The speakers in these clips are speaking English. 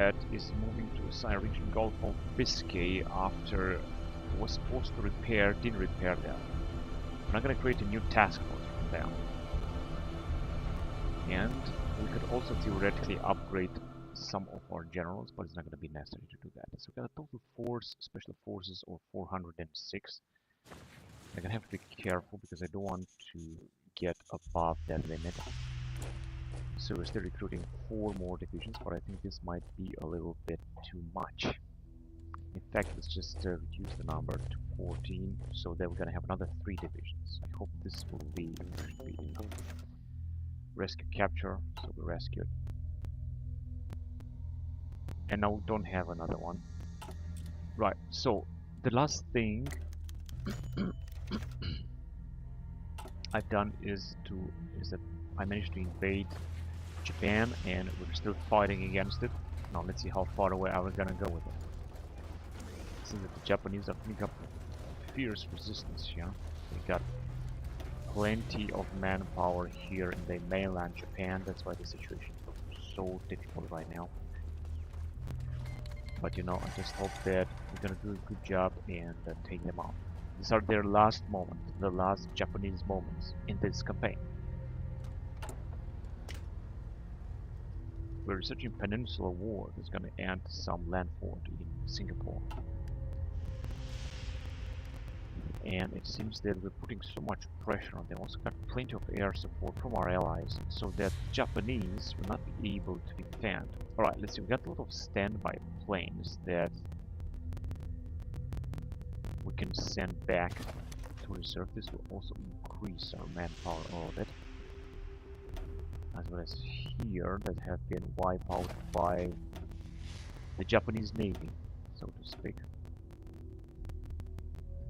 that is moving to a side region Gulf of Biscay after it was supposed to repair, didn't repair them. I'm not going to create a new task force for them. And we could also theoretically upgrade some of our generals, but it's not going to be necessary to do that. So we got a total force, special forces of 406. I'm going to have to be careful because I don't want to get above that limit. So we're still recruiting 4 more divisions, but I think this might be a little bit too much. In fact, let's just reduce the number to 14, so that we're going to have another 3 divisions. I hope this will be enough. Rescue capture, so we rescued. And now we don't have another one. Right, so the last thing I've done is that I managed to invade Japan, and we're still fighting against it. Now let's see how far away I was gonna go with it. It seems that the Japanese are putting up fierce resistance here. They got plenty of manpower here in the mainland Japan. That's why the situation is so difficult right now. But you know, I just hope that we're gonna do a good job and take them out. These are their last moments, the last Japanese moments in this campaign. We're researching Peninsula War that's going to end some landfall in Singapore. And it seems that we're putting so much pressure on them. Also got plenty of air support from our allies, so that Japanese will not be able to defend. Alright, let's see, we got a lot of standby planes that we can send back to reserve. This will also increase our manpower a little bit. As well as here that have been wiped out by the Japanese Navy, so to speak.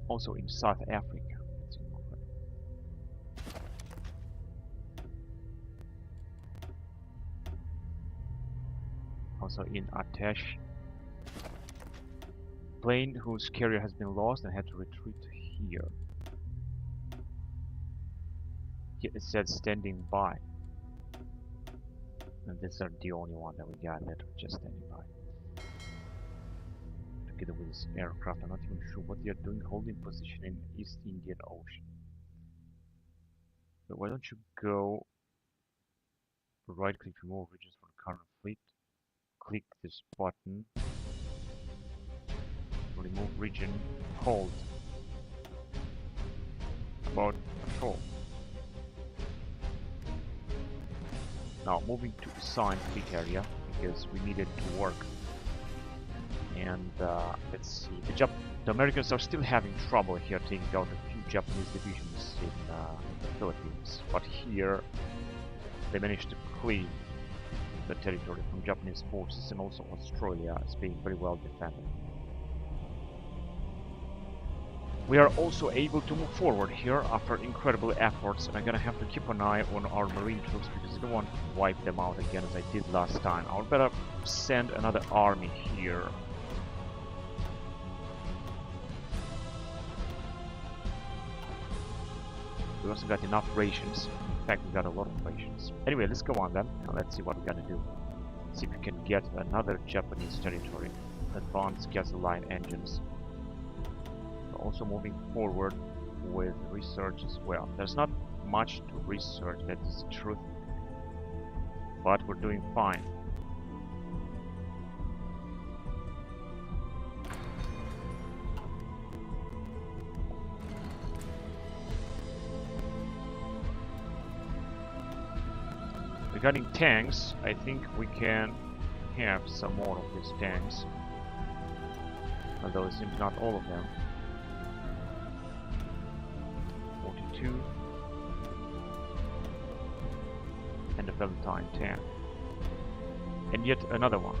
Also in South Africa. Also in Atesh. Plane whose carrier has been lost and had to retreat here. Here it said standing by. And these are the only one that we got that are just standing by. Together with this aircraft, I'm not even sure what they are doing, holding position in East Indian Ocean. But why don't you go right click remove regions for the current fleet, click this button, remove region, hold about control. Now moving to assigned fleet area because we need it to work. And let's see, the Americans are still having trouble here taking out a few Japanese divisions in the Philippines, but here they managed to clean the territory from Japanese forces, and also Australia is being very well defended. We are also able to move forward here after incredible efforts, and I'm gonna have to keep an eye on our marine troops because I don't want to wipe them out again as I did last time. I would better send another army here. We also got enough rations. In fact, we got a lot of rations. Anyway, let's go on then. Now let's see what we're gonna do. See if we can get another Japanese territory. Advanced gasoline engines. Also moving forward with research as well. There's not much to research, that is the truth, but we're doing fine. Regarding tanks, I think we can have some more of these tanks, although it seems not all of them. 42 and a Valentine 10, and yet another one.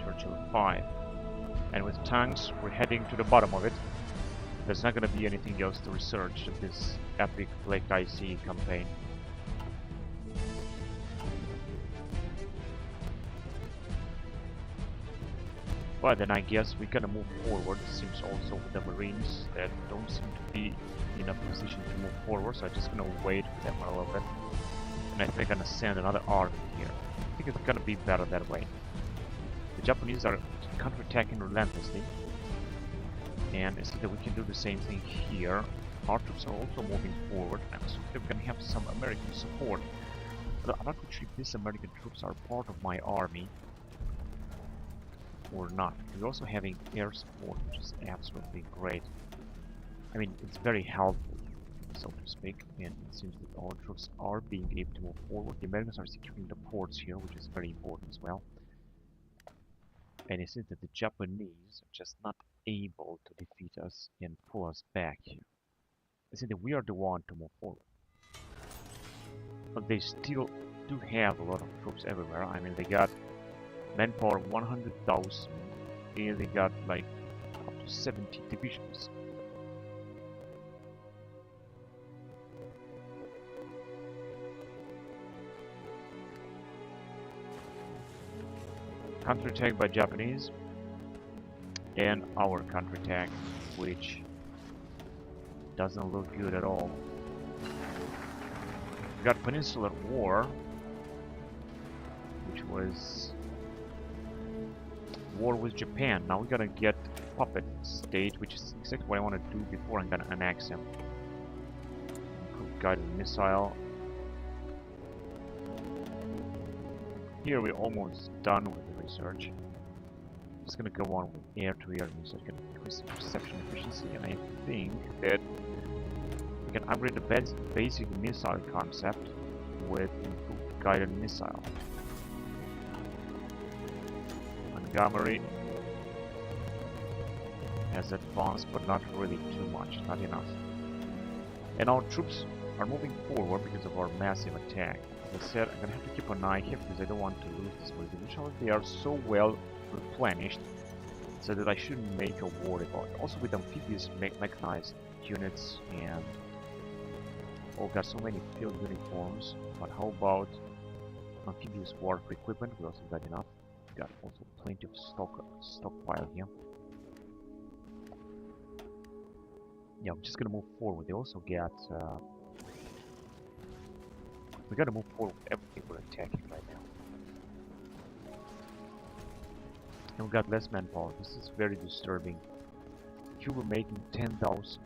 Churchill 5, and with tanks we're heading to the bottom of it. There's not going to be anything else to research in this epic Lake IC campaign. But then I guess we're gonna move forward. It seems also with the Marines that don't seem to be in a position to move forward, so I'm just gonna wait for them a little bit. And I think they're gonna send another army here. I think it's gonna be better that way. The Japanese are counterattacking relentlessly. And I see that we can do the same thing here. Our troops are also moving forward. I'm assuming they're gonna have some American support. But I'm not quite sure if these American troops are part of my army or not. We're also having air support, which is absolutely great. I mean, it's very helpful, so to speak, and it seems that our troops are being able to move forward. The Americans are securing the ports here, which is very important as well. And it seems that the Japanese are just not able to defeat us and pull us back here. It seems that we are the one to move forward. But they still do have a lot of troops everywhere. I mean, they got manpower 100,000, and they got like up to 70 divisions. Counterattack by Japanese, and our counterattack, which doesn't look good at all. We got Peninsular War, which was war with Japan. Now we're gonna get puppet state, which is exactly what I want to do before I'm gonna annex him. Improved guided missile. Here we're almost done with the research. Just gonna go on with air-to-air research, gonna increase the perception efficiency, and I think that we can upgrade the basic missile concept with improved guided missile. Montgomery has advanced, but not really too much, not enough. And our troops are moving forward because of our massive attack. As I said, I'm gonna have to keep an eye here because I don't want to lose this position. They are so well replenished so that I shouldn't make a worry about it. Also with amphibious mechanized units, and oh, got so many field uniforms. But how about amphibious warfare equipment? We also got enough. We got also plenty of stockpile here. Yeah, I'm just gonna move forward. They also get we gotta move forward with everything we're attacking right now. And we got less manpower. This is very disturbing. Here we're making 10,000.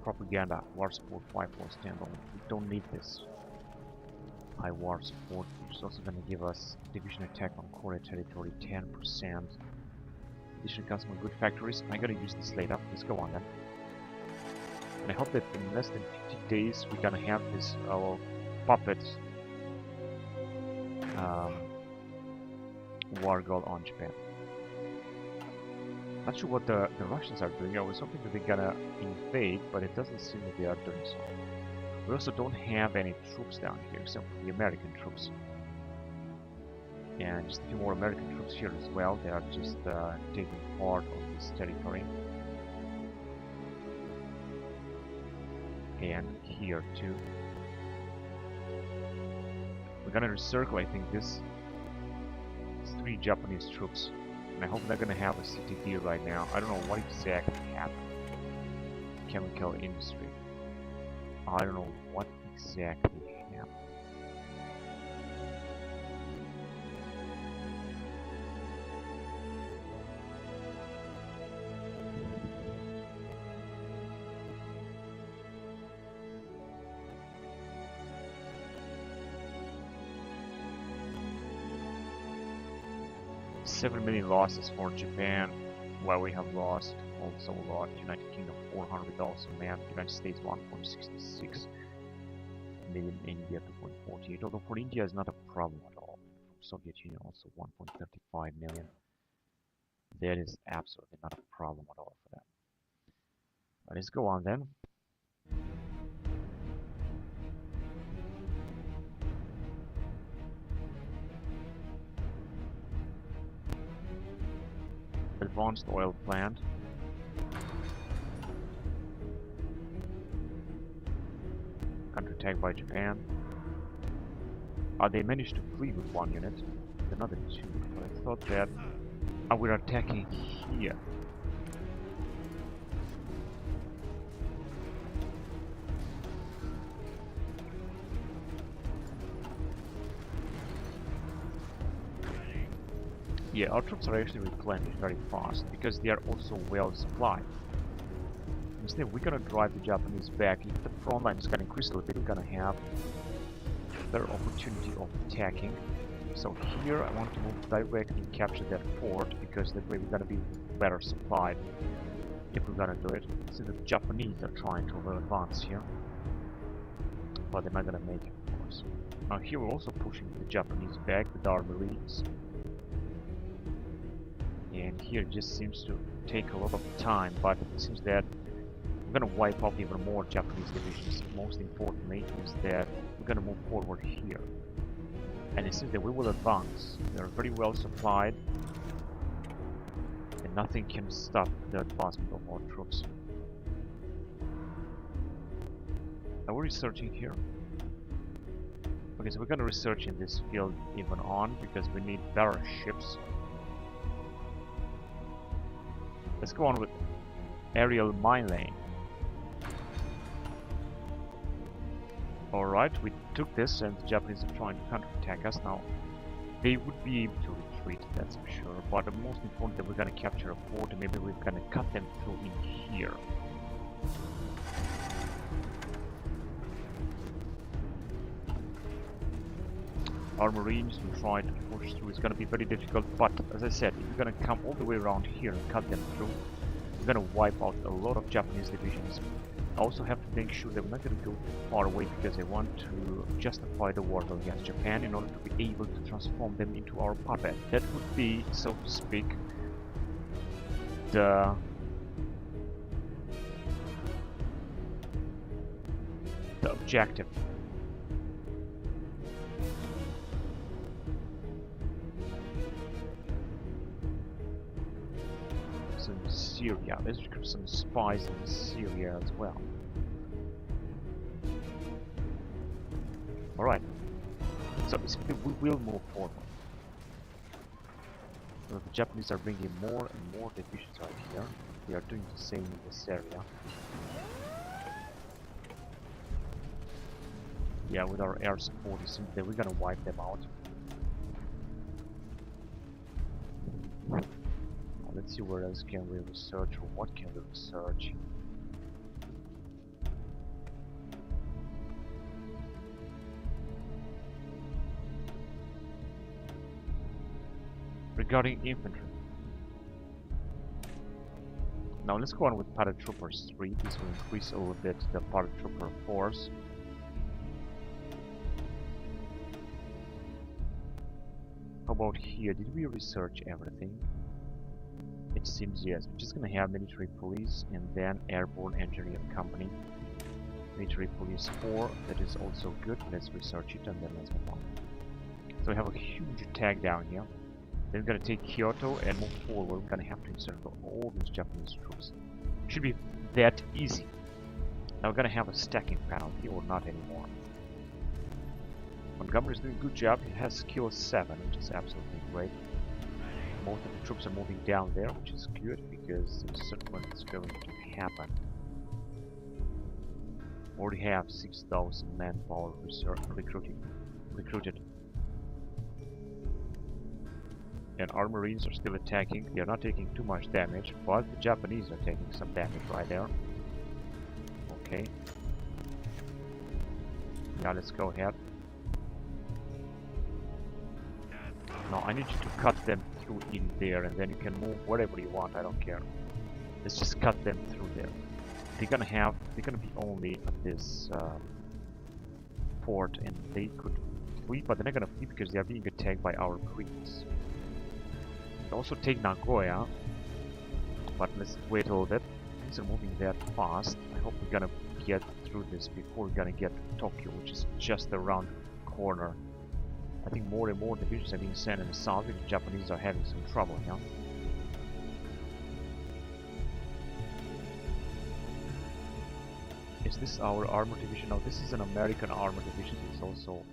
Propaganda, war support 5 plus 10. We don't need this high war support, which is also going to give us division attack on Korea territory 10%. Addition comes from good factories. I gotta use this later. Let's go on then. And I hope that in less than 50 days we're gonna have this our puppet war goal on Japan. Not sure what the Russians are doing. I was hoping that they're gonna invade, but it doesn't seem that they are doing so. We also don't have any troops down here except for the American troops. And just a few more American troops here as well. They are just taking part of this territory. And here too. We're gonna encircle, I think, these 3 Japanese troops. And I hope they're gonna have a CTD right now. I don't know what exactly happened. Chemical industry. I don't know what exactly happened. $7 million losses for Japan, while we have lost also a lot. United Kingdom 400,000 men, United States 1.66 million, India 2.48. Although for India is not a problem at all. Soviet Union also 1.35 million. That is absolutely not a problem at all for them. But let's go on then. Advanced oil plant. Counterattack by Japan. They managed to flee with 1 unit, another 2. But I thought that And we're attacking here. Yeah, our troops are actually replenished very fast because they are also well supplied. Instead, we're gonna drive the Japanese back. If the front line is gonna increase a little bit, we're gonna have better opportunity of attacking. So here I want to move directly and capture that fort because that way we're gonna be better supplied if we're gonna do it. See, the Japanese are trying to advance here, but they're not gonna make it, of course. Now here we're also pushing the Japanese back with our marines. And here it just seems to take a lot of time, but it seems that we're gonna wipe out even more Japanese divisions. Most importantly is that we're gonna move forward here. And it seems that we will advance. They're very well supplied. And nothing can stop the advancement of our troops. Are we researching here? Okay, so we're gonna research in this field even on because we need better ships. Let's go on with aerial mine laying. Alright, we took this and the Japanese are trying to counterattack us now. They would be able to retreat, that's for sure, but the most important that we're gonna capture a fort and maybe we're gonna cut them through in here. Our marines will try to push through. It's gonna be very difficult, but as I said, if we're gonna come all the way around here and cut them through, we're gonna wipe out a lot of Japanese divisions. I also have to make sure that we're not going to go too far away because I want to justify the war against Japan in order to be able to transform them into our puppet. That would be, so to speak, the objective. So in Syria, let's recruit some spies in Syria as well. Alright, so we will move forward. So the Japanese are bringing more and more divisions right here. They are doing the same in this area. Yeah, with our air support, it seems that we're gonna wipe them out. Now, let's see where else can we research, or what can we research. Regarding infantry. Now let's go on with paratroopers 3. This will increase a little bit the paratrooper force. How about here? Did we research everything? It seems yes. We're just gonna have military police and then airborne engineer company. Military police 4, that is also good. Let's research it and then let's move on. So we have a huge attack down here. Then we're gonna take Kyoto and move forward. We're gonna have to encircle all these Japanese troops. Should be that easy. Now we're gonna have a stacking penalty or not anymore. Montgomery is doing a good job. He has skill 7, which is absolutely great. Most of the troops are moving down there, which is good because the settlement is going to happen. Already have 6,000 manpower recruited. And our marines are still attacking. They are not taking too much damage, but the Japanese are taking some damage right there. Okay. Now let's go ahead. Now I need you to cut them through in there, and then you can move wherever you want. I don't care. Let's just cut them through there. They're gonna be only at this port, and they could flee, but they're not gonna flee because they are being attacked by our marines. Also take Nagoya, but let's wait a little bit. Things are moving that fast. I hope we're gonna get through this before we're gonna get to Tokyo, which is just around the corner. I think more and more divisions are being sent in the south because the Japanese are having some trouble here. Is this our armor division? No, this is an American armor division. It's also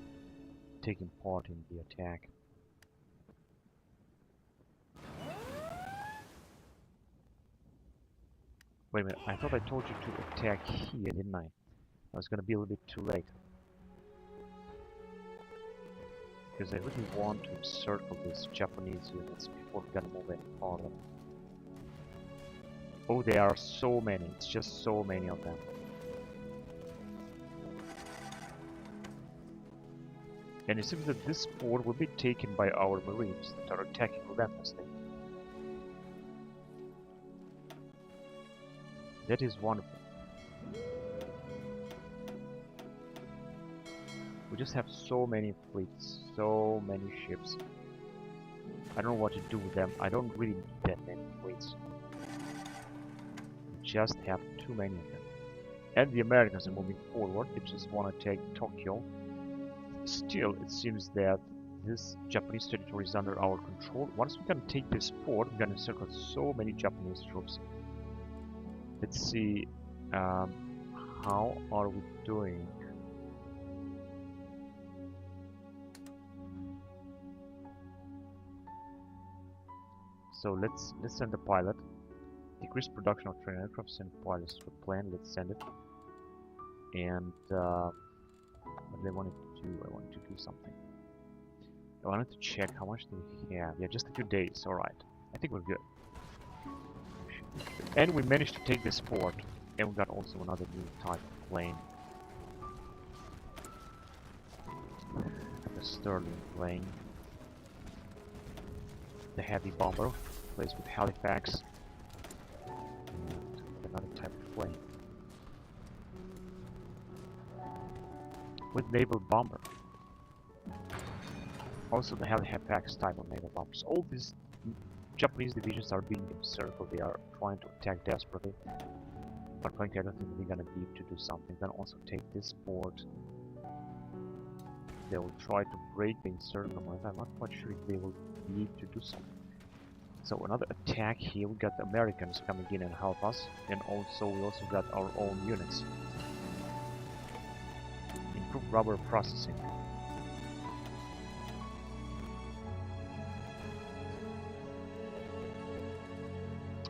taking part in the attack. Wait a minute, I thought I told you to attack here, didn't I? I was gonna be a little bit too late. Because I really want to encircle these Japanese units before we're gonna move any farther. Oh, there are so many. It's just so many of them. And it seems that this port will be taken by our marines that are attacking relentlessly. That is wonderful. We just have so many fleets, so many ships. I don't know what to do with them. I don't really need that many fleets. We just have too many of them. And the Americans are moving forward. They just want to take Tokyo. Still, it seems that this Japanese territory is under our control. Once we can take this port, we're going to encircle so many Japanese troops. Let's see, how are we doing? So let's send a pilot. Decrease production of train aircraft, send pilots to the plan. Let's send it. And what do I want to do? I want to do something. I wanted to check how much do we have. Yeah, just a few days. All right. I think we're good. And we managed to take this port. And we got also another new type of plane. The Sterling plane. The heavy bomber, placed with Halifax. And another type of plane. With naval bomber. Also the Halifax type of naval bombers. All these Japanese divisions are being encircled. They are trying to attack desperately. But frankly, I don't think we're gonna be able to do something. Then also take this port. They will try to break the encirclement. I'm not quite sure if they will need to do something. So another attack here. We got the Americans coming in and help us, and also we also got our own units. Improve rubber processing.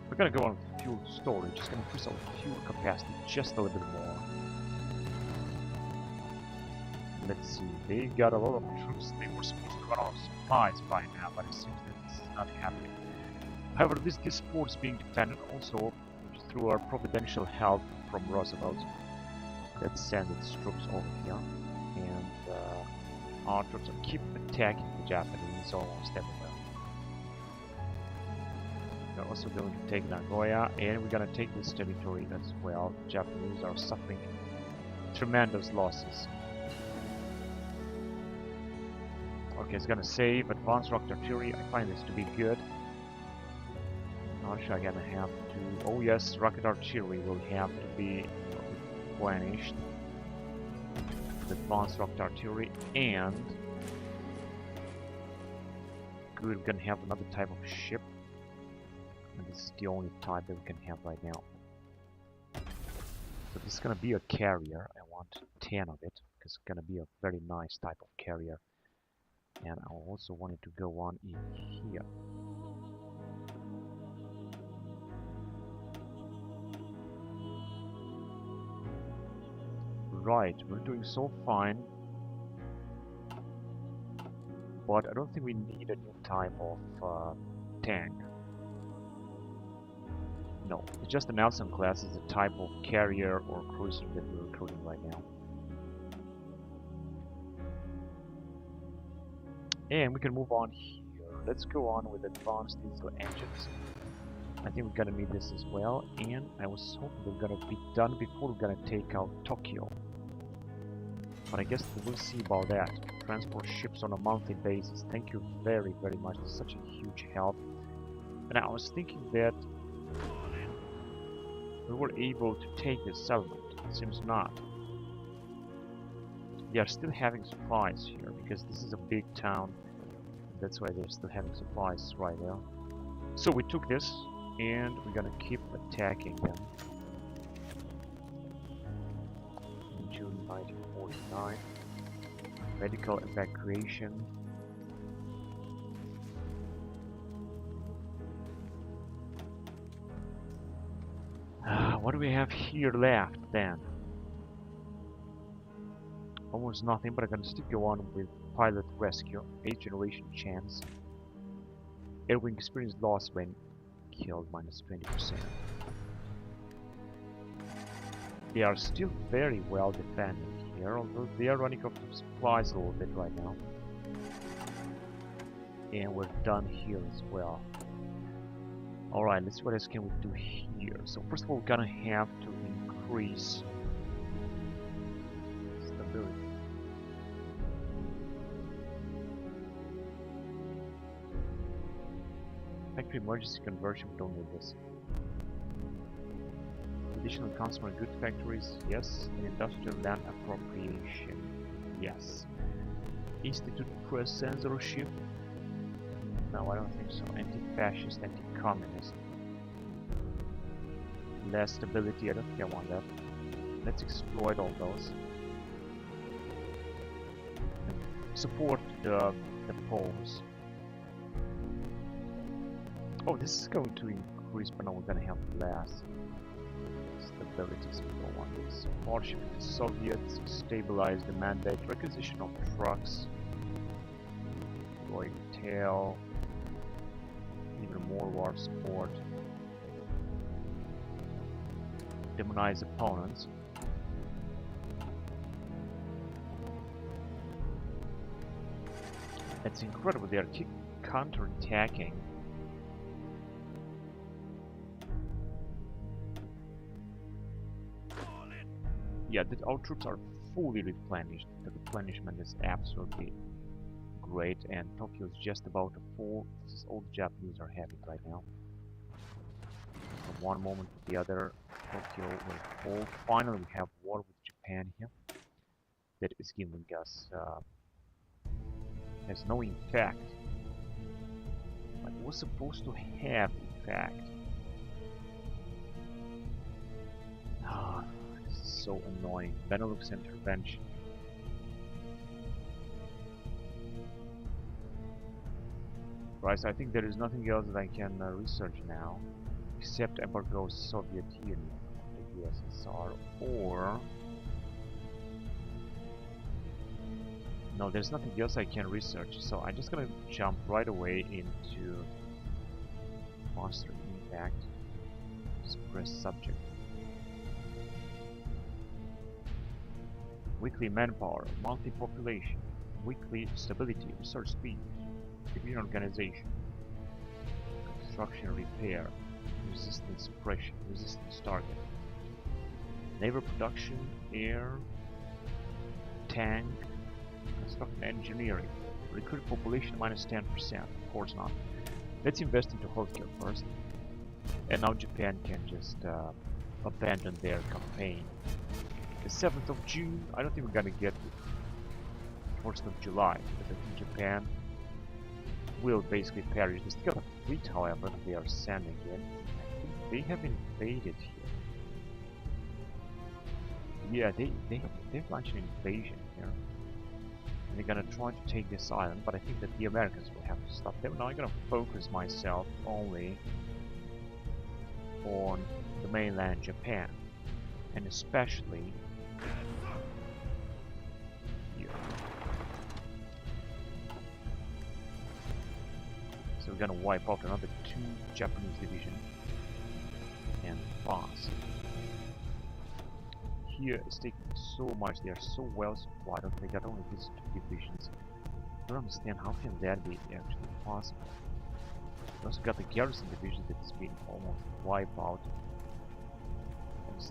We're gonna go on fuel storage. It's gonna increase our fuel capacity just a little bit more. Let's see. They got a lot of troops. They were supposed to run out of supplies by now, but it seems that this is not happening. However, this port is being defended also through our providential help from Roosevelt. Let's send its troops over here, and our troops will keep attacking the Japanese almost everywhere. We're also going to take Nagoya, and we're going to take this territory as well. The Japanese are suffering tremendous losses. Okay, it's going to save advanced rocket artillery. I find this to be good. Not sure I'm going to have to... Oh yes, rocket artillery will have to be replenished. With advanced rocket artillery, and... Good, we're going to have another type of ship. And this is the only type that we can have right now. So this is going to be a carrier. I want 10 of it, because it's going to be a very nice type of carrier. And I also wanted to go on in here. Right, we're doing so fine. But I don't think we need a new type of tank. No, it's just the Nelson class is a type of carrier or cruiser that we're recruiting right now. And we can move on here. Let's go on with advanced diesel engines. I think we're gonna need this as well. And I was hoping they're gonna be done before we're gonna take out Tokyo. But I guess we'll see about that. Transport ships on a monthly basis. Thank you very, very much. It's such a huge help. And I was thinking that we were able to take this settlement. It seems not. They are still having supplies here because this is a big town. That's why they're still having supplies right there. So we took this and we're gonna keep attacking them. In June 1949. Medical evacuation. What do we have here left then? Almost nothing, but I'm gonna still go on with pilot rescue, 8th generation chance. Airwing experience loss when killed, minus 20%. They are still very well defended here, although they are running out of supplies a little bit right now. And we're done here as well. Alright, let's see what else can we do here. So first of all, we're gonna have to increase stability. Factory emergency conversion, we don't need this. Additional consumer good factories, yes. And industrial land appropriation, yes. Institute press censorship. No, I don't think so. Anti-fascist, anti-communist. Less stability, I don't think I want that. Let's exploit all those. And support the Poles. Oh, this is going to increase, but now we're gonna have less stability, so we don't want this. Hardship with the Soviets, stabilize the mandate, requisition of trucks, going tail, even more war support, demonize opponents. It's incredible, they are counter-attacking. Yeah, our troops are fully replenished. The replenishment is absolutely great, and Tokyo is just about to fall. This is all the Japanese are having right now. From one moment to the other, Tokyo will fall. Finally, we have war with Japan here. That is giving us has no impact. But it was supposed to have impact. Ah. So annoying. Benelux intervention. Right, so I think there is nothing else that I can research now, except embargo Soviet Union, the USSR, or no, there's nothing else I can research. So I'm just gonna jump right away into monster impact, suppress subject. Weekly manpower, multi-population, weekly stability, research speed, degree organization, construction repair, resistance suppression, resistance target, naval production, air, tank, construction engineering, recruit population minus 10%, of course not. Let's invest into healthcare first, and now Japan can just abandon their campaign. The 7th of June, I don't think we're gonna get the 1st of July, because I think Japan will basically perish. They still have a fleet, however, that they are sending in. I think they have invaded here. Yeah, they've launched an invasion here. And they're gonna try to take this island, but I think that the Americans will have to stop them. Now I'm gonna focus myself only on the mainland Japan, and especially here. So we're gonna wipe out another 2 Japanese divisions and fast. Here it's taking so much, they are so well supplied. They got only these 2 divisions. I don't understand how can that be actually possible. We also got the garrison division that's been almost wiped out.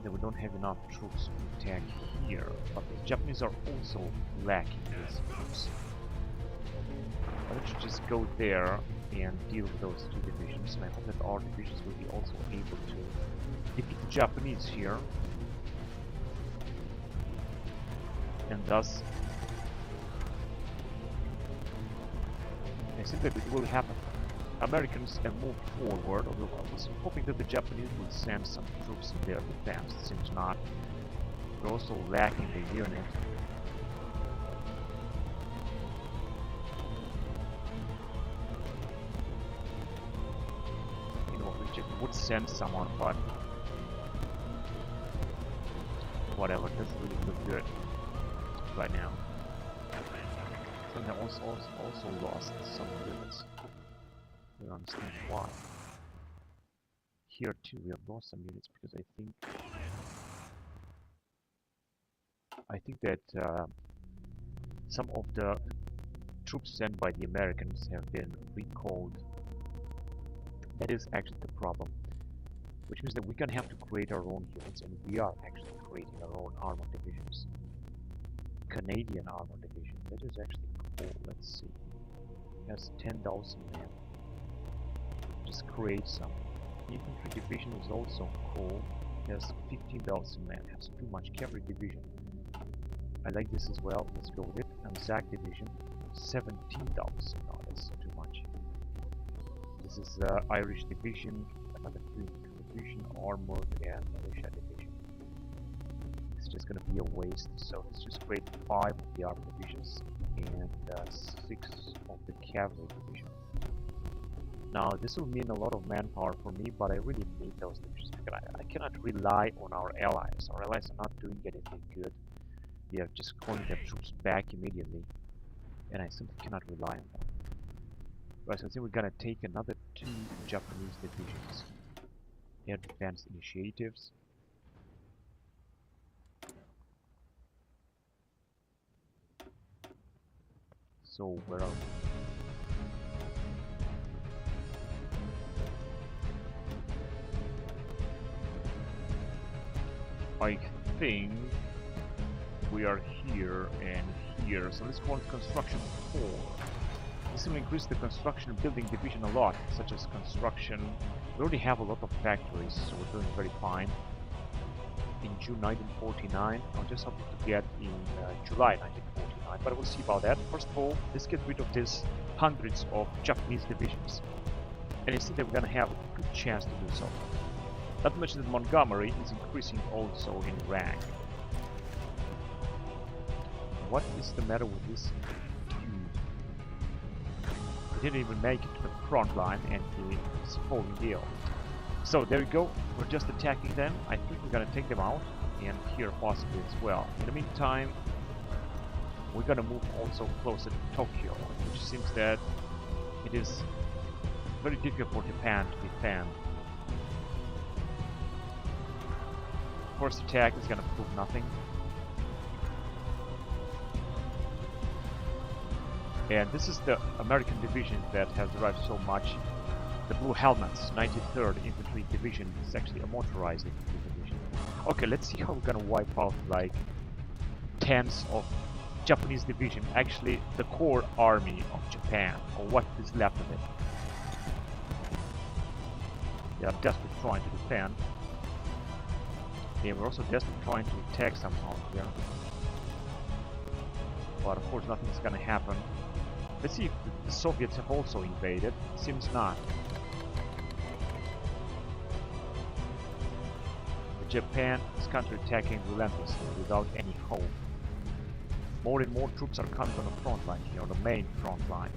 That we don't have enough troops to attack here, but the Japanese are also lacking these troops. Why don't you just go there and deal with those 2 divisions, and I hope that our divisions will be also able to defeat the Japanese here, and thus I think that it will happen. Americans have moved forward, although I was hoping that the Japanese would send some troops in their defense. It seems not. They're also lacking the unit. You know, we would send someone, but whatever, doesn't really look good right now. So they also lost some units. I don't understand why. Here too, we have lost some units because I think that some of the troops sent by the Americans have been recalled. That is actually the problem, which means that we're gonna have to create our own units, and we are actually creating our own armored divisions. Canadian armored division. That is actually cool. Let's see. It has 10,000 men. Just create some. Infantry division is also cool. It has 15,000 men. It has too much. Cavalry division. I like this as well. Let's go with it. Anzac division. 17,000. No, that's too much. This is Irish division. Another division. Armored and militia division. It's just going to be a waste. So let's just create 5 of the armored divisions and 6 of the cavalry division. Now this will mean a lot of manpower for me, but I really need those divisions because I cannot rely on our allies. Our allies are not doing anything good. They are just calling their troops back immediately, and I simply cannot rely on them. Right, so I think we're gonna take another 2 Japanese divisions. Air defense initiatives. So where are we? I think we are here and here, so let's call it construction 4. This will increase the construction building division a lot, such as construction. We already have a lot of factories, so we're doing very fine. In June 1949, I'll just hoping to get in July 1949, but we'll see about that. First of all, let's get rid of these hundreds of Japanese divisions, and I think that we're gonna have a good chance to do so. Not to mention that Montgomery is increasing also in rank. What is the matter with this dude? He didn't even make it to the front line and he is falling ill. So there we go, we're just attacking them. I think we're gonna take them out, and here possibly as well. In the meantime, we're gonna move also closer to Tokyo, which seems that it is very difficult for Japan to defend. First attack is gonna prove nothing. And this is the American division that has arrived so much. The Blue Helmets, 93rd Infantry Division, is actually a motorized infantry division. Okay, let's see how we're gonna wipe out like tens of Japanese division, actually the core army of Japan, or what is left of it. They are desperately trying to defend. Yeah, we're also desperately trying to attack somehow here. But of course nothing's gonna happen. Let's see if the Soviets have also invaded. Seems not. Japan is counterattacking relentlessly without any hope. More and more troops are coming on the front line here, on the main front line.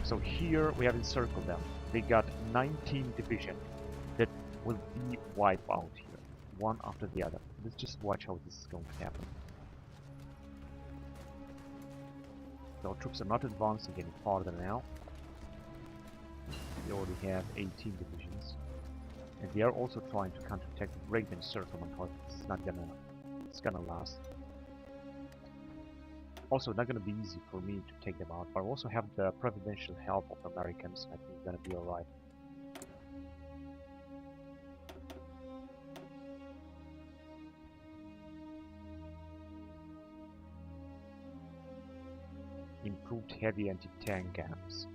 So here we have encircled them. They got 19 divisions that will be wiped out here, one after the other. Let's just watch how this is going to happen. So our troops are not advancing any farther now. We already have 18 divisions. And they are also trying to counterattack the great encirclement, but it's not gonna last. Also, not gonna be easy for me to take them out, but I also have the providential help of Americans. I think it's gonna be alright. Improved heavy anti-tank guns.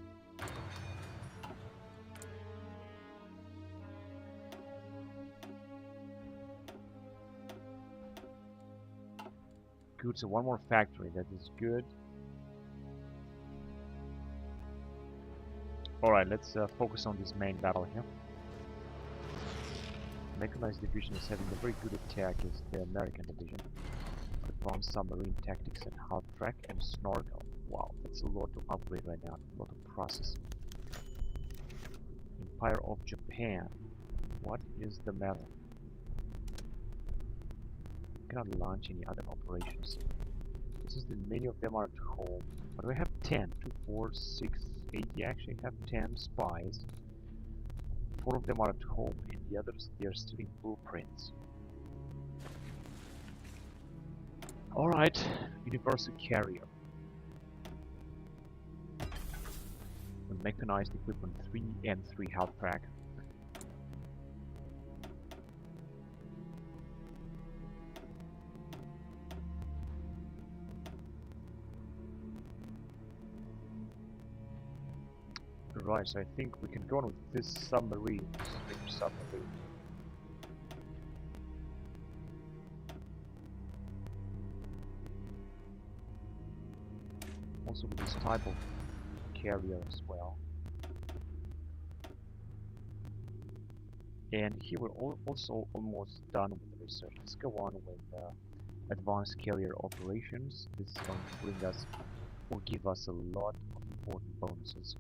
Good, so one more factory, that is good. Alright, let's focus on this main battle here. Mechanized division is having a very good attack as the American division. Advanced submarine tactics and hard track and snorkel. Wow, that's a lot to upgrade right now, a lot of processing. Empire of Japan. What is the matter? cannot launch any other operations. This is that many of them are at home, but we have 10, 2, 4, 6, 8. We actually have 10 spies. 4 of them are at home, and the others, they are still in blueprints. Alright, universal carrier. The mechanized equipment 3 and 3 health pack. Right, so I think we can go on with this submarine, strange submarine. Also with this type of carrier as well. And here we're also almost done with the research. Let's go on with advanced carrier operations. This is going to bring us, or give us a lot of important bonuses.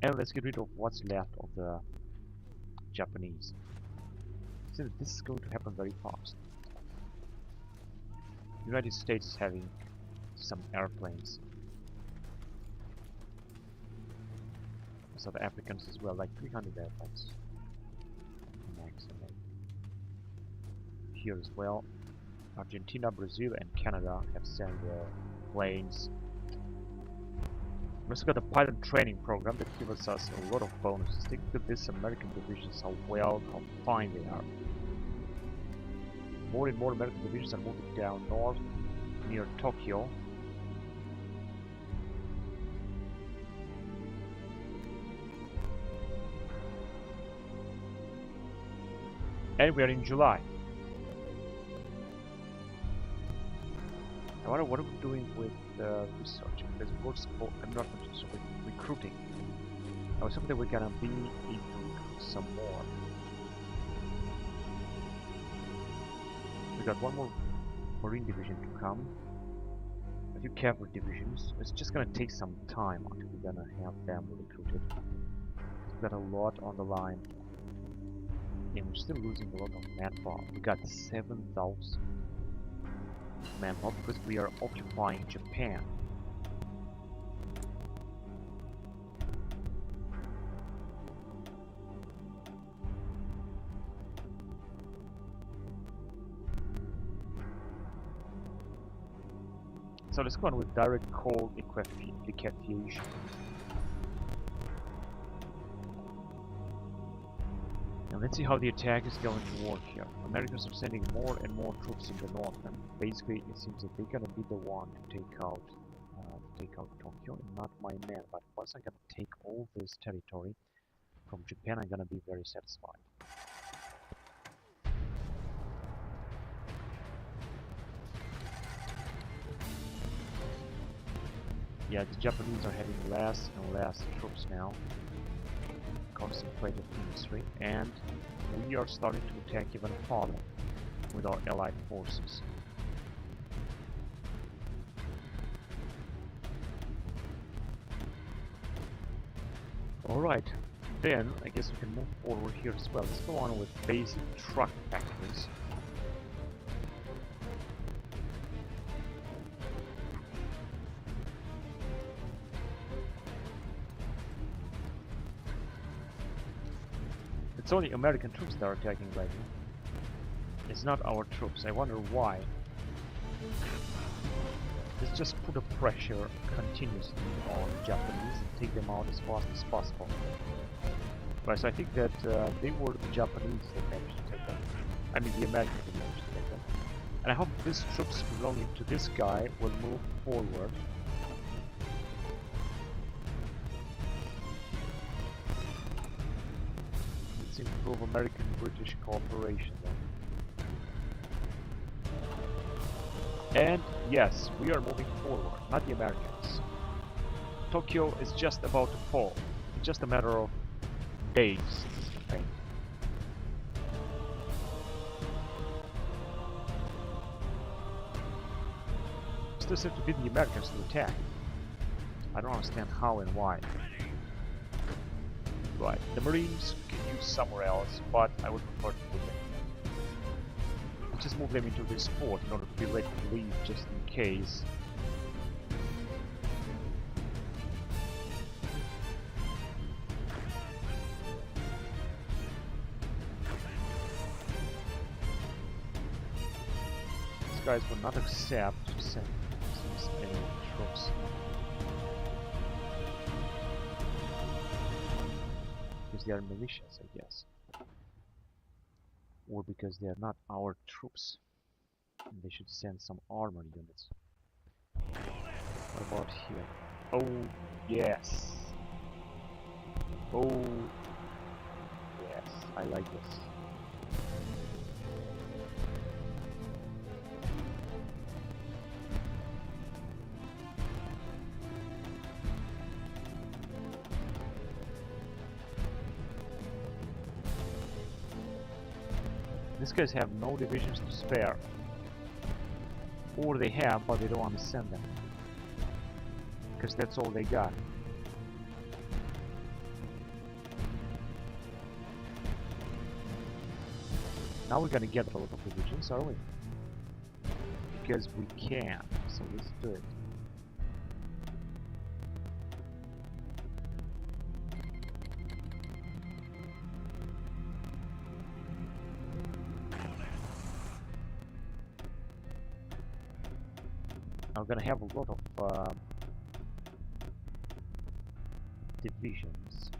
And let's get rid of what's left of the Japanese. So this is going to happen very fast. The United States is having some airplanes. South Africans as well, like 300 airplanes. Excellent. Here as well, Argentina, Brazil, and Canada have sent their planes. We also got a pilot training program that gives us a lot of bonuses. Take a look at this American divisions, how fine they are. More and more American divisions are moving down north, near Tokyo. And we are in July. I wonder what are we doing with research? Because it works for, I'm not just with recruiting. I was hoping that we're gonna be able to recruit some more. We got one more Marine division to come. A few cavalry divisions. It's just gonna take some time until we're gonna have them recruited. We've got a lot on the line. And we're still losing a lot of manpower. We got 7,000 manpower because we are occupying Japan. So let's go on with direct cold liquefaction. And let's see how the attack is going to work here. Americans are sending more and more troops in the north, and basically it seems that they're gonna be the one to take out Tokyo, and not my men. But once I'm gonna take all this territory from Japan, I'm gonna be very satisfied. Yeah, the Japanese are having less and less troops now. Concentrated industry, and we are starting to attack even farther with our allied forces. Alright, then I guess we can move forward here as well. Let's go on with basic truck factories. It's only American troops that are attacking right now. It's not our troops. I wonder why. Let's just put a pressure continuously on the Japanese and take them out as fast as possible. Right, so I think that they were the Japanese that managed to take them. I mean the Americans that managed to take them. And I hope these troops belonging to this guy will move forward. Improve American-British cooperation then. And yes, we are moving forward, not the Americans. Tokyo is just about to fall. It's just a matter of days. Okay. Still seem to be the Americans to attack. I don't understand how and why. Right, the Marines can use somewhere else, but I would prefer to put them. Let's just move them into this spot in order to be ready to leave just in case. These guys will not accept to send any troops. Because they are militias, I guess. Or because they are not our troops. And they should send some armor units. What about here? Oh, yes. Oh, yes. I like this. These guys have no divisions to spare. Or they have, but they don't want to send them. Because that's all they got. Now we're gonna get a lot of divisions, are we? Because we can, so let's do it. I'm gonna have a lot of divisions.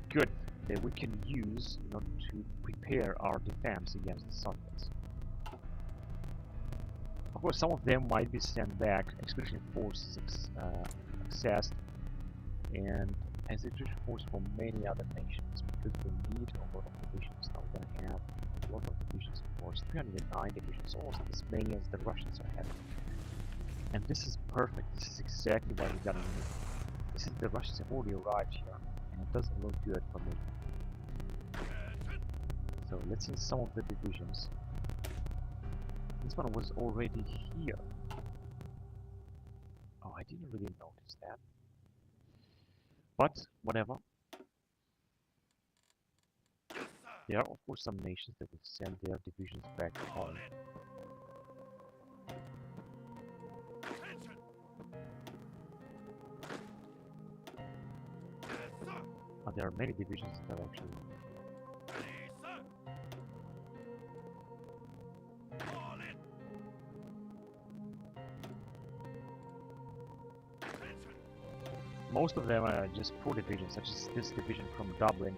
Good, that we can use in order to prepare our defense against the Soviets. Of course, some of them might be sent back, expedition forces accessed, and as expedition force for many other nations, because we need a lot of divisions. Now we're gonna have a lot of divisions, of course, 309 divisions, almost as many as the Russians are having. And this is perfect. This is exactly what we're gonna need. This is the Russians have already arrived here, and it doesn't look good for me. So let's see some of the divisions. This one was already here. Oh, I didn't really notice that. But whatever. There are of course some nations that will send their divisions back home. But there are many divisions that are actually most of them are just poor divisions, such as this division from Dublin.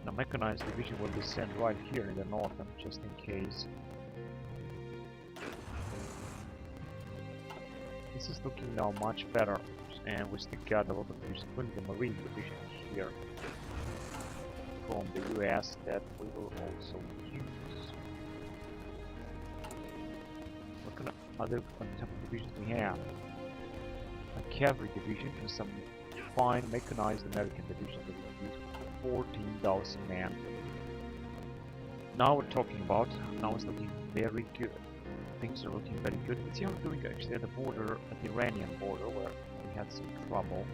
The mechanized division will be sent right here in the north, just in case. This is looking now much better, and we still got a lot of divisions, including the Marine division here from the US that we will also use. What kind of other type of divisions we have? A cavalry division and some fine mechanized American division that we use 14,000 men. Now we're talking about, now it's looking very good. Things are looking very good. Let's see how we're doing actually at the border, at the Iranian border, where we had some trouble.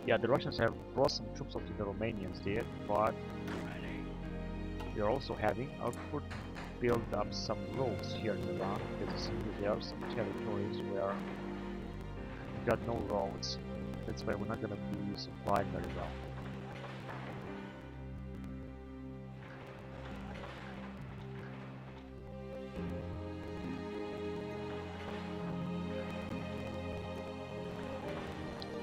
Yeah, the Russians have brought some troops up to the Romanians there, but they're also having output build up some roads here in Iran, because there are some territories where we got no roads. That's why we're not going to be supplied very well.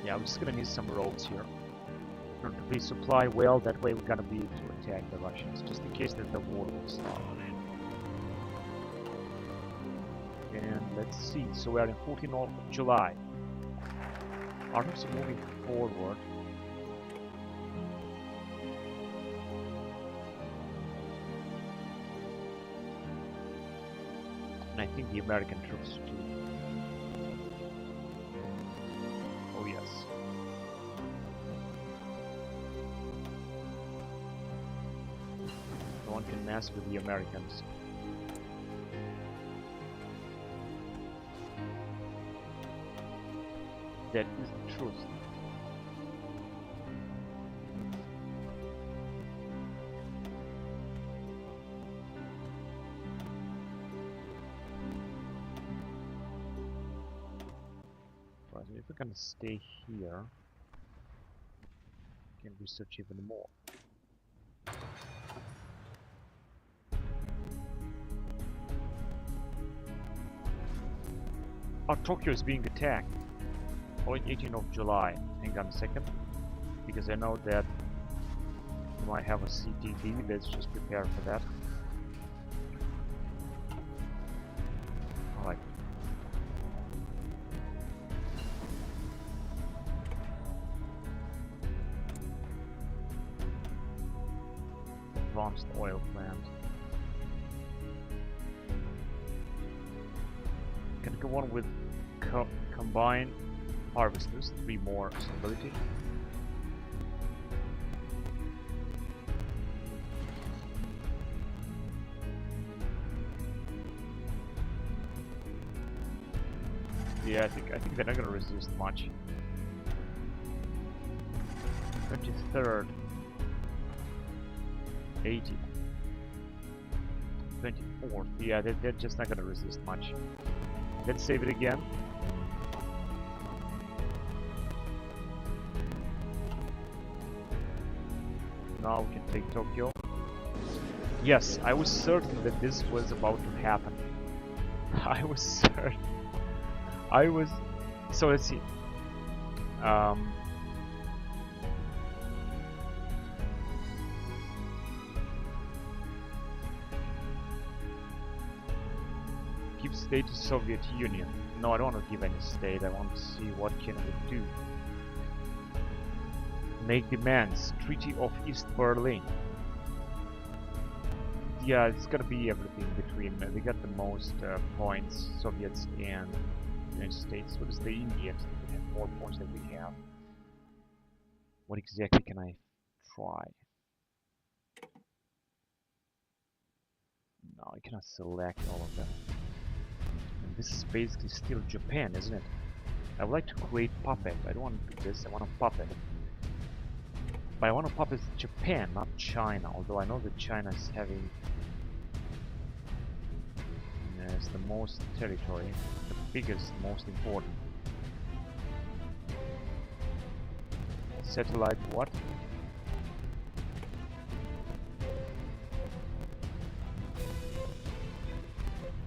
Yeah, we're just gonna need some roads here in order to be supplied well. That way we're gonna be able to attack the Russians, just in case that the war will start. And let's see, so we are in 14th of July. Our troops are moving forward. And I think the American troops too. Oh yes. No one can mess with the Americans. That is the truth. Right, so if we're gonna stay here, we can research even more. Oh, Tokyo is being attacked. Oh, 18th of July. Hang on a second, because I know that we might have a CTD. Let's just prepare for that. Alright. Advanced oil plant. Can go on with combined harvesters, 3 more stability. Yeah, I think they're not gonna resist much. 23rd, 80, 24th. Yeah, they're just not gonna resist much. Let's save it again. Now we can take Tokyo. Yes, I was certain that this was about to happen. I was certain. So let's see. Give state to Soviet Union. No, I don't want to give any state. I want to see what can we do. Make demands. Treaty of East Berlin. Yeah, it's gonna be everything between. They got the most points, Soviets and United States. What is the Indians? They have more points than we have. What exactly can I try? No, I cannot select all of them. And this is basically still Japan, isn't it? I would like to create puppet. I don't want to do this. I want a puppet. But I want to puppet Japan, not China. Although I know that China is having it's the most territory, the biggest, most important. Satellite what?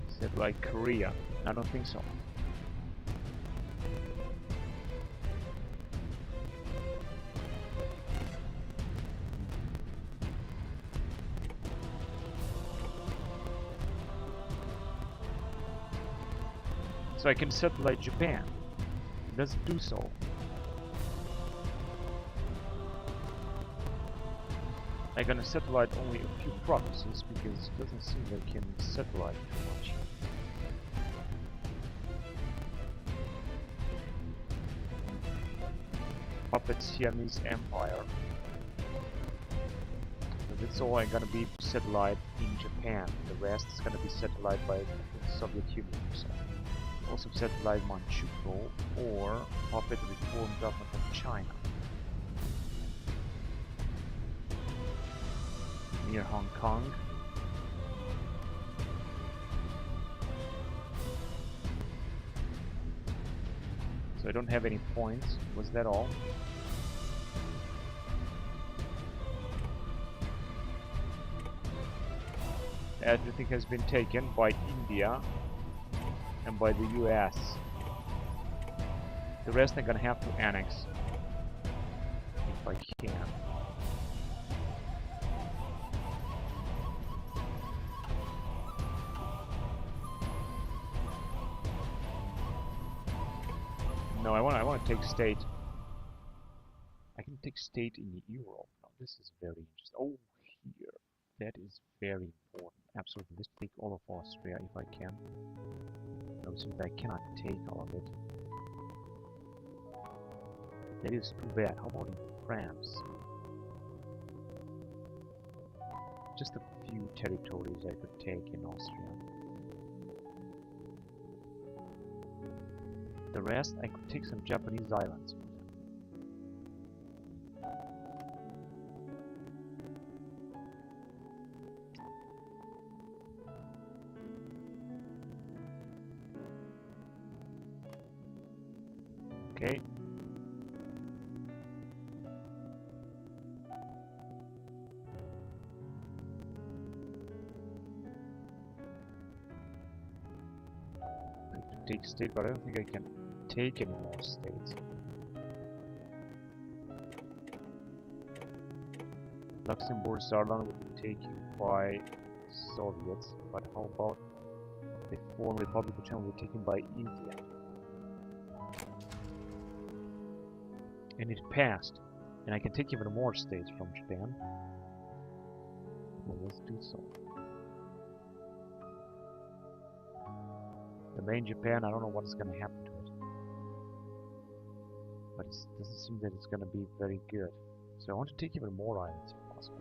Satellite Korea. I don't think so. So I can satellite Japan. It doesn't do so. I'm gonna satellite only a few provinces because it doesn't seem they can satellite too much. Puppet Siamese Empire. So that's all I'm gonna be satellite in Japan. The rest is gonna be satellite by the Soviet Union. So. Also satellite Manchukuo or puppet reform government of China. Near Hong Kong. So I don't have any points. Was that all? Everything has been taken by India and by the US. The rest I'm gonna have to annex if I can. No, I want to take state. I can take state in Europe. Now this is very interesting. Oh, here. that is very important. Absolutely. Let's take all of Austria if I can. No, since I cannot take all of it. That is too bad. How about in France? Just a few territories I could take in Austria. The rest, I could take some Japanese islands. Okay. Take state, but I don't think I can take any more states. Luxembourg, Saarland would be taken by Soviets, but how about the former Republic of China will be taken by India? And it passed, and I can take even more states from Japan. Well, let's do so. The main Japan, I don't know what is going to happen to it. But it doesn't seem that it's going to be very good. So I want to take even more islands if possible.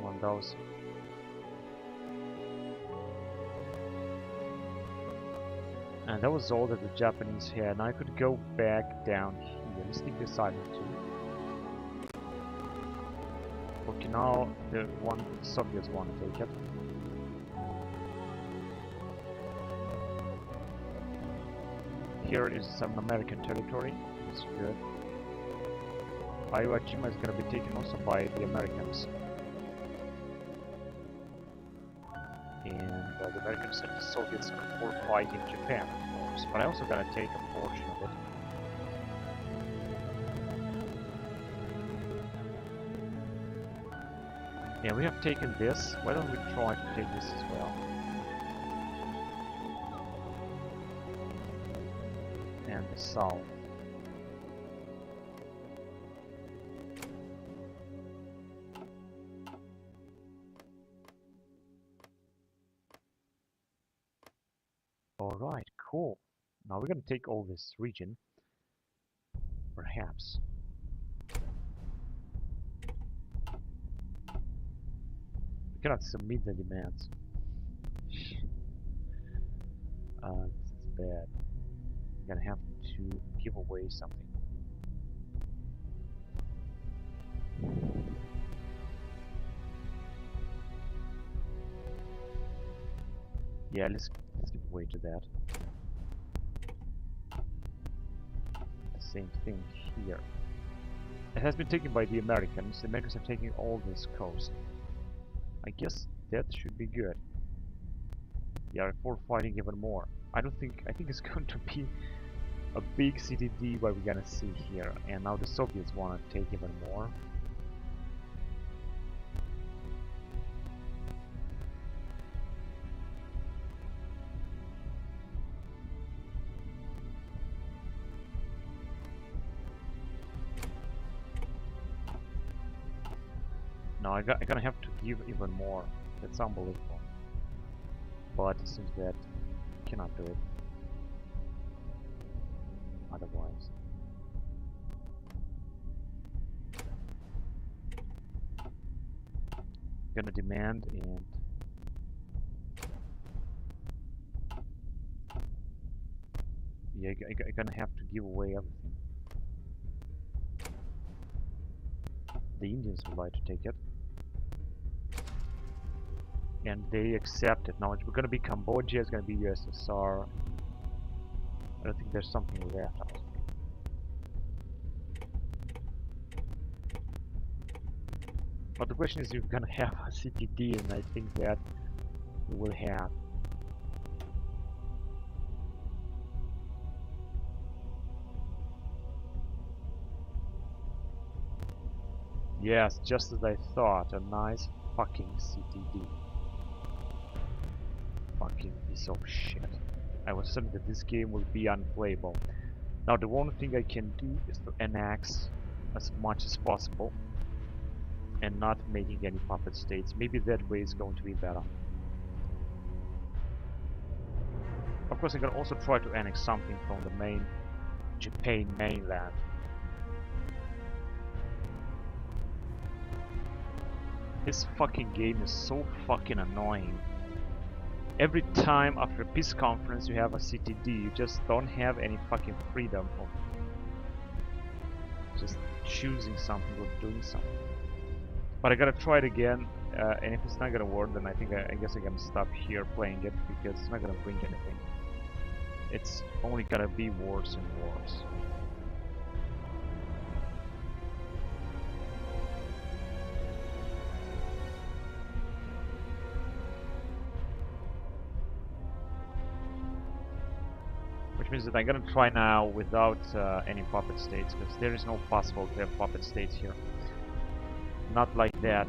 One of those. And that was all that the Japanese had. Now I could go back down here. Let's take this island too. Okay, now the Soviets want to take it. Here is some American territory. It's good. Iwo Jima is going to be taken also by the Americans. And the Americans and the Soviets are fighting Japan, of course. But I also got to take a portion of it. Yeah, we have taken this. Why don't we try to take this as well? And the south. Alright, cool. Now we're gonna take all this region. Perhaps. We cannot submit the demands. This is bad. I'm gonna have to give away something. Yeah, let's give away to that. The same thing here. It has been taken by the Americans. The Americans are taking all this coast. I guess that should be good. Yeah, for fighting even more. I think it's going to be a big CTD what we're gonna see here. And now the Soviets want to take even more. No, I'm gonna have to give even more. That's unbelievable. But it seems that I cannot do it otherwise. I'm gonna demand and yeah, I'm gonna have to give away everything. The Indians would like to take it. And they accept it. Now it's going to be Cambodia, it's going to be USSR. I don't think there's something left. But the question is if we're going to have a CTD, and I think that we will have. Yes, just as I thought, a nice fucking CTD. fucking piece of shit. I was certain that this game will be unplayable. Now the one thing I can do is to annex as much as possible and not making any puppet states. Maybe that way is going to be better. Of course I can also try to annex something from the main Japan mainland. This fucking game is so fucking annoying. Every time after a peace conference you have a CTD, you just don't have any fucking freedom of just choosing something or doing something. But I gotta try it again, and if it's not gonna work, then I guess I'm gonna stop here playing it, because it's not gonna bring anything. It's only gonna be worse and worse. Which means that I'm gonna try now without any puppet states, because there is no possible to have puppet states here. Not like that.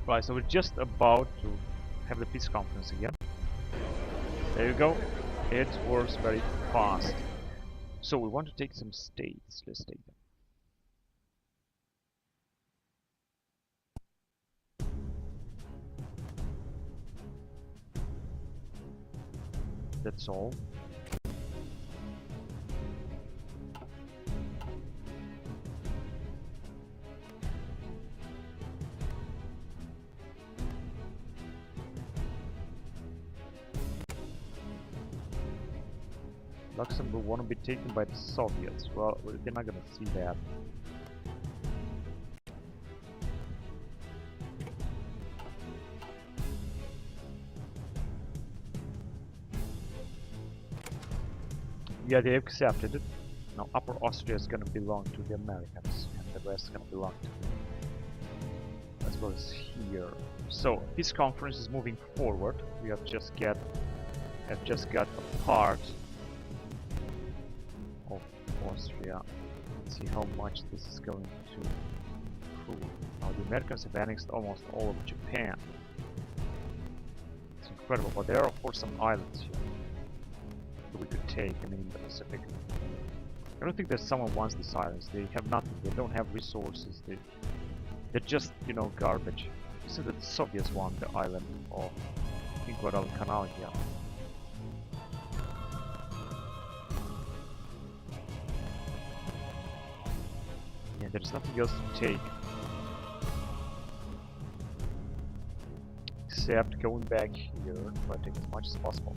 Right, so we're just about to have the peace conference again. There you go. It works very fast. So we want to take some states. Let's take them. That's all. Luxembourg want to be taken by the Soviets. Well, they're not gonna see that. Yeah, they accepted it. Now Upper Austria is gonna belong to the Americans, and the rest is gonna belong to them, as well as here. So peace conference is moving forward. We have just got a part of Austria. Let's see how much this is going to improve. Now the Americans have annexed almost all of Japan. It's incredible, but there are of course some islands here that we could take, I mean in the Pacific. I don't think that someone wants these islands. They have nothing, they don't have resources, they're just, you know, garbage. So that the Soviets want the island of Guadalcanal here. There's nothing else to take except going back here and try to take as much as possible.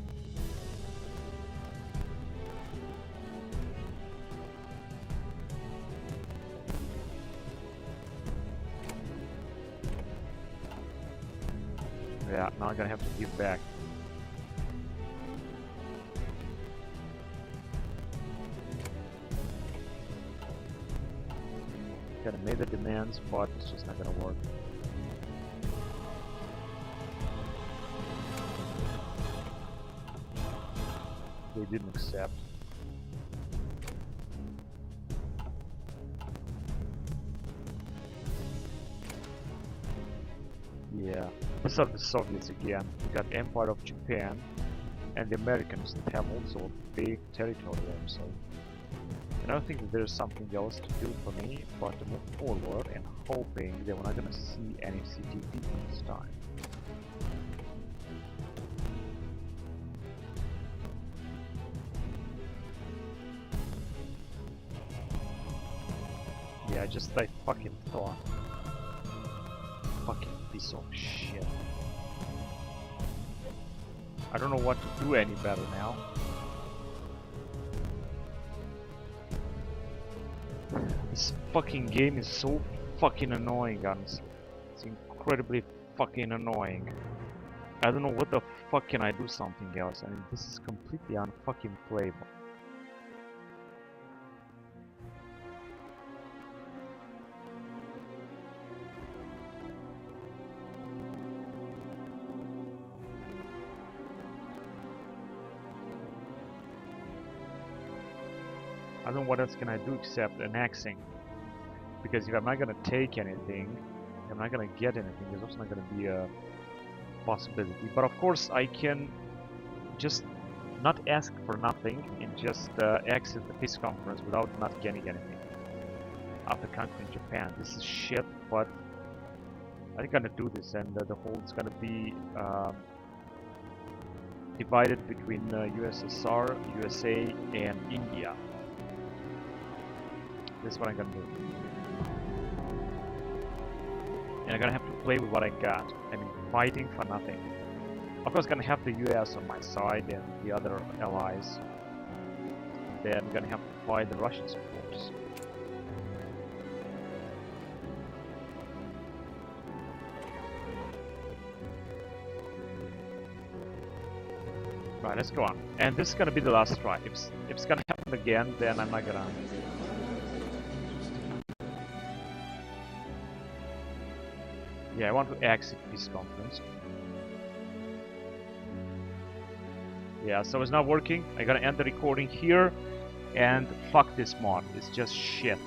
Yeah, now I'm gonna have to give back. Kinda made the demands, but it's just not gonna work. They didn't accept. Yeah, these are the Soviets again. We got Empire of Japan and the Americans that have also a big territory there, so I don't think that there's something else to do for me but to move forward and hoping that we're not gonna see any CTD this time. Yeah, just like fucking thought. Fucking piece of shit. I don't know what to do any better now. This fucking game is so fucking annoying, honestly. It's incredibly fucking annoying. I don't know what the fuck can I do something else. I mean, this is completely unfucking playable. I don't know what else can I do except annexing. Because if I'm not gonna take anything, I'm not gonna get anything, there's also not gonna be a possibility. But of course I can just not ask for nothing and just exit the peace conference without not getting anything. After conquering Japan. This is shit, but I'm gonna do this, and the whole is gonna be divided between USSR, USA, and India. This is what I'm gonna do. And I'm gonna have to play with what I got. I mean, fighting for nothing. Of course, I'm gonna have the US on my side and the other allies. Then I'm gonna have to fight the Russians, of course. Right, let's go on. And this is gonna be the last try. If it's gonna happen again, then I'm not gonna. Yeah, I want to exit peace conference. Yeah, so it's not working. I'm gonna end the recording here, and fuck this mod. It's just shit.